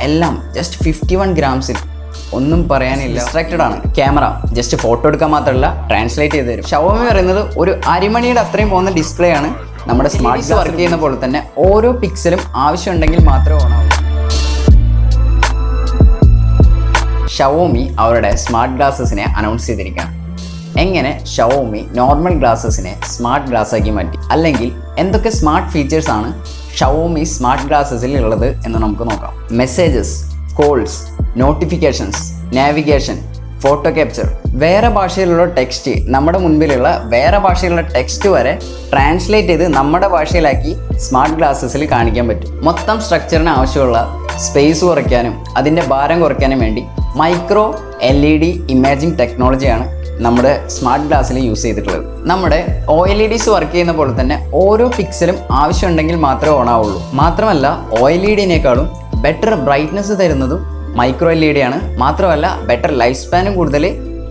എല്ലാം ജസ്റ്റ് 51 ഗ്രാംസിൽ. ഒന്നും പറയാനില്ല. ഡിസ്ട്രാക്റ്റഡ് ആണ്. ക്യാമറ ജസ്റ്റ് ഫോട്ടോ എടുക്കാൻ മാത്രമല്ല ട്രാൻസ്ലേറ്റ് ചെയ്ത് തരും. ഷവോമി പറയുന്നത് ഒരു അരിമണിയുടെ അത്രയും പോകുന്ന ഡിസ്പ്ലേ ആണ്. നമ്മുടെ സ്മാർട്ട് ഗ്ലാസ് വർക്ക് ചെയ്യുന്ന പോലെ തന്നെ ഓരോ പിക്സലും ആവശ്യമുണ്ടെങ്കിൽ മാത്രമേ ഓണാവൂ. ഷവോമി അവരുടെ സ്മാർട്ട് ഗ്ലാസസിനെ അനൗൺസ് ചെയ്തിരിക്കുകയാണ്. എങ്ങനെ ഷവോമി നോർമൽ ഗ്ലാസസിനെ സ്മാർട്ട് ഗ്ലാസ് ആക്കി മാറ്റി, അല്ലെങ്കിൽ എന്തൊക്കെ സ്മാർട്ട് ഫീച്ചേഴ്സ് ആണ് ഷവോമി സ്മാർട്ട് ഗ്ലാസസിൽ ഉള്ളത് എന്ന് നമുക്ക് നോക്കാം. Messages, calls, notifications, navigation, photo capture, വേറെ ഭാഷയിലുള്ള ടെക്സ്റ്റ്, നമ്മുടെ മുൻപിലുള്ള വേറെ ഭാഷയിലുള്ള ടെക്സ്റ്റ് വരെ ട്രാൻസ്ലേറ്റ് ചെയ്ത് നമ്മുടെ ഭാഷയിലാക്കി സ്മാർട്ട് ഗ്ലാസസിൽ കാണിക്കാൻ പറ്റും. മൊത്തം സ്ട്രക്ചറിന് ആവശ്യമുള്ള സ്പേസ് കുറയ്ക്കാനും അതിൻ്റെ ഭാരം കുറയ്ക്കാനും വേണ്ടി മൈക്രോ LED ഇമേജിംഗ് ടെക്നോളജിയാണ് നമ്മുടെ സ്മാർട്ട് ഗ്ലാസ്സിൽ യൂസ് ചെയ്തിട്ടുള്ളത്. നമ്മുടെ OLEDs വർക്ക് ചെയ്യുന്ന പോലെ തന്നെ ഓരോ പിക്സലും ആവശ്യമുണ്ടെങ്കിൽ മാത്രമേ ഓൺ ആവുള്ളൂ. മാത്രമല്ല OLEDനേക്കാളും ബെറ്റർ ബ്രൈറ്റ്നസ് തരുന്നതും മൈക്രോ LED ആണ്. മാത്രമല്ല ബെറ്റർ ലൈഫ് സ്പാനും കൂടുതൽ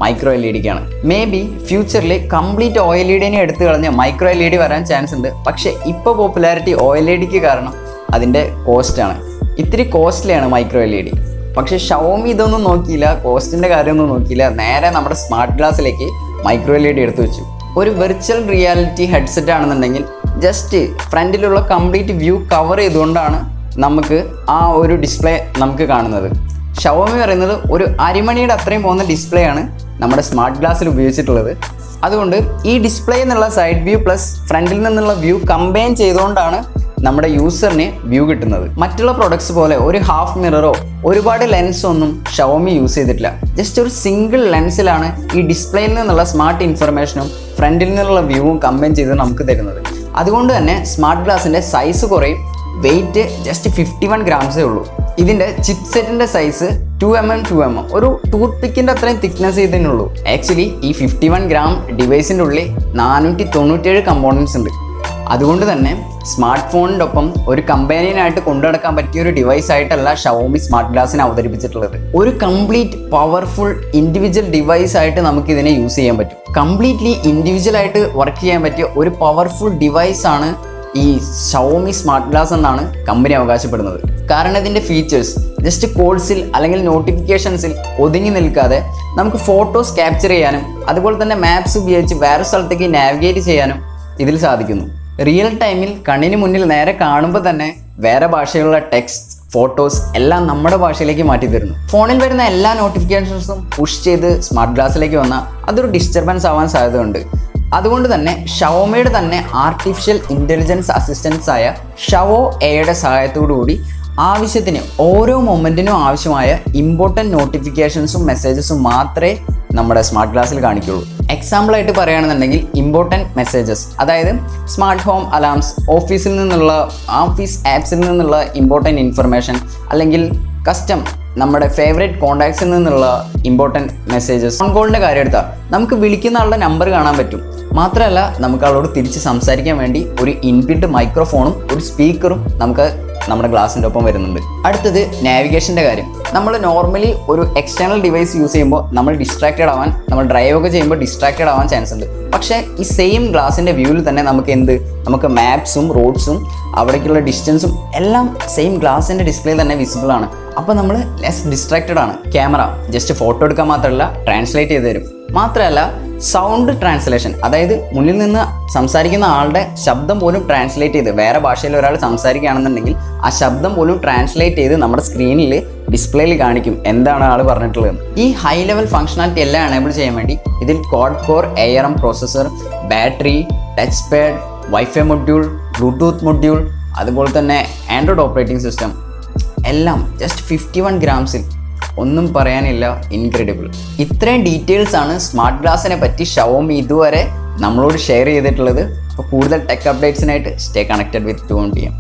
മൈക്രോ LEDക്കാണ്. മേ ബി ഫ്യൂച്ചറിൽ കംപ്ലീറ്റ് OLEDനെ എടുത്തു കളഞ്ഞ് മൈക്രോ LED വരാൻ ചാൻസ് ഉണ്ട്. പക്ഷേ ഇപ്പോൾ പോപ്പുലാരിറ്റി OLEDക്ക് കാരണം അതിൻ്റെ കോസ്റ്റാണ്. ഇത്തിരി കോസ്റ്റ്ലിയാണ് മൈക്രോ LED. പക്ഷേ ഷവോമി ഇതൊന്നും നോക്കിയില്ല, കോസ്റ്റിൻ്റെ കാര്യമൊന്നും നോക്കിയില്ല. നേരെ നമ്മുടെ സ്മാർട്ട് ഗ്ലാസ്സിലേക്ക് മൈക്രോ LED എടുത്തു വെച്ചു. ഒരു വെർച്വൽ റിയാലിറ്റി ഹെഡ്സെറ്റ് ആണെന്നുണ്ടെങ്കിൽ ജസ്റ്റ് ഫ്രണ്ടിലുള്ള കംപ്ലീറ്റ് വ്യൂ കവർ ചെയ്തുകൊണ്ടാണ് നമുക്ക് ആ ഒരു ഡിസ്പ്ലേ നമുക്ക് കാണുന്നത്. ഷവോമി പറയുന്നത് ഒരു അരിമണിയുടെ അത്രയും പോകുന്ന ഡിസ്പ്ലേ ആണ് നമ്മുടെ സ്മാർട്ട് ഗ്ലാസ്സിൽ ഉപയോഗിച്ചിട്ടുള്ളത്. അതുകൊണ്ട് ഈ ഡിസ്പ്ലേ എന്നുള്ള സൈഡ് വ്യൂ പ്ലസ് ഫ്രണ്ടിൽ നിന്നുള്ള വ്യൂ കമ്പൈൻ ചെയ്തുകൊണ്ടാണ് നമ്മുടെ യൂസറിന് വ്യൂ കിട്ടുന്നത്. മറ്റുള്ള പ്രൊഡക്ട്സ് പോലെ ഒരു ഹാഫ് മിററോ ഒരുപാട് ലെൻസോ ഒന്നും ഷവോമി യൂസ് ചെയ്തിട്ടില്ല. ജസ്റ്റ് ഒരു സിംഗിൾ ലെൻസിലാണ് ഈ ഡിസ്പ്ലേയിൽ നിന്നുള്ള സ്മാർട്ട് ഇൻഫർമേഷനും ഫ്രണ്ടിൽ നിന്നുള്ള വ്യൂവും കമ്പൈൻ ചെയ്ത് നമുക്ക് തരുന്നത്. അതുകൊണ്ട് തന്നെ സ്മാർട്ട് ഗ്ലാസിൻ്റെ സൈസ് കുറയും. വെയിറ്റ് ജസ്റ്റ് 51 ഗ്രാംസേ ഉള്ളൂ. ഇതിൻ്റെ ചിപ്പ് സെറ്റിൻ്റെ സൈസ് 2mm ഒരു ടൂത്ത് പിക്കിൻ്റെ അത്രയും തിക്നെസ് ഇതിനുള്ളൂ. ആക്ച്വലി ഈ 51 ഗ്രാം ഡിവൈസിൻ്റെ ഉള്ളിൽ 497 കമ്പോണൻസ് ഉണ്ട്. അതുകൊണ്ട് തന്നെ സ്മാർട്ട് ഫോണിൻ്റെ ഒപ്പം ഒരു കമ്പാനിയനായിട്ട് കൊണ്ടുനടക്കാൻ പറ്റിയ ഒരു ഡിവൈസ് ആയിട്ടല്ല ഷവോമി സ്മാർട്ട് ഗ്ലാസിനെ അവതരിപ്പിച്ചിട്ടുള്ളത്. ഒരു കംപ്ലീറ്റ് പവർഫുൾ ഇൻഡിവിജ്വൽ ഡിവൈസ് ആയിട്ട് നമുക്ക് ഇതിനെ യൂസ് ചെയ്യാൻ പറ്റും. കംപ്ലീറ്റ്ലി ഇൻഡിവിജ്വൽ ആയിട്ട് വർക്ക് ചെയ്യാൻ പറ്റിയ ഒരു പവർഫുൾ ഡിവൈസ് ആണ് ഈ ഷവോമി സ്മാർട്ട് ഗ്ലാസ് എന്നാണ് കമ്പനി അവകാശപ്പെടുന്നത്. കാരണം ഇതിൻ്റെ ഫീച്ചേഴ്സ് ജസ്റ്റ് കോൾസിൽ അല്ലെങ്കിൽ നോട്ടിഫിക്കേഷൻസിൽ ഒതുങ്ങി നിൽക്കാതെ നമുക്ക് ഫോട്ടോസ് ക്യാപ്ചർ ചെയ്യാനും അതുപോലെ തന്നെ മാപ്സ് ഉപയോഗിച്ച് വേറെ സ്ഥലത്തേക്ക് നാവിഗേറ്റ് ചെയ്യാനും ഇതിൽ സാധിക്കുന്നു. റിയൽ ടൈമിൽ കണ്ണിന് മുന്നിൽ നേരെ കാണുമ്പോൾ തന്നെ വേറെ ഭാഷയിലുള്ള ടെക്സ്റ്റ്, ഫോട്ടോസ് എല്ലാം നമ്മുടെ ഭാഷയിലേക്ക് മാറ്റി തരുന്നു. ഫോണിൽ വരുന്ന എല്ലാ നോട്ടിഫിക്കേഷൻസും പുഷ് ചെയ്ത് സ്മാർട്ട് ഗ്ലാസ്സിലേക്ക് വന്നാൽ അതൊരു ഡിസ്റ്റർബൻസ് ആവാൻ സാധ്യതയുണ്ട്. അതുകൊണ്ട് തന്നെ ഷവോമിയുടെ തന്നെ ആർട്ടിഫിഷ്യൽ ഇൻ്റലിജൻസ് അസിസ്റ്റൻസ് ആയ ഷവോ എയുടെ സഹായത്തോടു കൂടി ആവശ്യത്തിന് ഓരോ മൊമെൻറ്റിനും ആവശ്യമായ ഇമ്പോർട്ടൻറ്റ് നോട്ടിഫിക്കേഷൻസും മെസ്സേജസും മാത്രമേ നമ്മുടെ സ്മാർട്ട് ഗ്ലാസ്സിൽ കാണിക്കുള്ളൂ. എക്സാമ്പിളായിട്ട് പറയുകയാണെന്നുണ്ടെങ്കിൽ ഇമ്പോർട്ടൻറ്റ് മെസ്സേജസ്, അതായത് സ്മാർട്ട് ഹോം അലാംസ്, ഓഫീസിൽ നിന്നുള്ള ഓഫീസ് ആപ്സിൽ നിന്നുള്ള ഇമ്പോർട്ടൻറ്റ് ഇൻഫർമേഷൻ, അല്ലെങ്കിൽ കസ്റ്റം നമ്മുടെ ഫേവറേറ്റ് കോൺടാക്ട്സിൽ നിന്നുള്ള ഇമ്പോർട്ടൻറ്റ് മെസ്സേജസ്. ഫോൺ കോളിൻ്റെ കാര്യം എടുത്താൽ നമുക്ക് വിളിക്കുന്ന ആളുടെ നമ്പർ കാണാൻ പറ്റും. മാത്രമല്ല നമുക്ക് ആളോട് തിരിച്ച് സംസാരിക്കാൻ വേണ്ടി ഒരു ഇൻബിൽറ്റ് മൈക്രോഫോണും ഒരു സ്പീക്കറും നമുക്ക് നമ്മുടെ ഗ്ലാസിൻ്റെ ഒപ്പം വരുന്നുണ്ട്. അടുത്തത് നാവിഗേഷൻ്റെ കാര്യം. നമ്മൾ നോർമലി ഒരു എക്സ്റ്റേണൽ ഡിവൈസ് യൂസ് ചെയ്യുമ്പോൾ നമ്മൾ ഡിസ്ട്രാക്റ്റഡ് ആവാൻ, നമ്മൾ ഡ്രൈവ് ഒക്കെ ചെയ്യുമ്പോൾ ഡിസ്ട്രാക്റ്റഡ് ആവാൻ ചാൻസ് ഉണ്ട്. പക്ഷേ ഈ സെയിം ഗ്ലാസിൻ്റെ വ്യൂവിൽ തന്നെ നമുക്ക് മാപ്സും റോഡ്സും അവിടേക്കുള്ള ഡിസ്റ്റൻസും എല്ലാം സെയിം ഗ്ലാസിൻ്റെ ഡിസ്പ്ലേ തന്നെ വിസിബിൾ ആണ്. അപ്പോൾ നമ്മൾ ലെസ് ഡിസ്ട്രാക്റ്റഡ് ആണ്. ക്യാമറ ജസ്റ്റ് ഫോട്ടോ എടുക്കാൻ മാത്രമല്ല ട്രാൻസ്ലേറ്റ് ചെയ്ത് തരും. മാത്രമല്ല സൗണ്ട് ട്രാൻസ്ലേഷൻ, അതായത് മുന്നിൽ നിന്ന് സംസാരിക്കുന്ന ആളുടെ ശബ്ദം പോലും ട്രാൻസ്ലേറ്റ് ചെയ്ത് വേറെ ഭാഷയിൽ ഒരാൾ സംസാരിക്കുകയാണെന്നുണ്ടെങ്കിൽ ആ ശബ്ദം പോലും ട്രാൻസ്ലേറ്റ് ചെയ്ത് നമ്മുടെ സ്ക്രീനിൽ ഡിസ്പ്ലേയിൽ കാണിക്കും എന്താണ് ആൾ പറഞ്ഞിട്ടുള്ളത്. ഈ ഹൈ ലെവൽ ഫംഗ്ഷനാലിറ്റി എല്ലാം എനേബിൾ ചെയ്യാൻ വേണ്ടി ഇതിൽ quad core ARM processor, battery, touch pad, wifi module, Bluetooth module, അതുപോലെ തന്നെ ആൻഡ്രോയിഡ് ഓപ്പറേറ്റിംഗ് സിസ്റ്റം എല്ലാം ജസ്റ്റ് 51 ഗ്രാംസിൽ. ഒന്നും പറയാനില്ല, ഇൻക്രെഡിബിൾ. ഇത്രയും ഡീറ്റെയിൽസ് ആണ് സ്മാർട്ട് ഗ്ലാസിനെ പറ്റി ഷവോമി ഇതുവരെ നമ്മളോട് ഷെയർ ചെയ്തിട്ടുള്ളത്. അപ്പോൾ കൂടുതൽ ടെക് അപ്ഡേറ്റ്സിനായിട്ട് സ്റ്റേ കണക്റ്റഡ് വിത്ത് 2PM.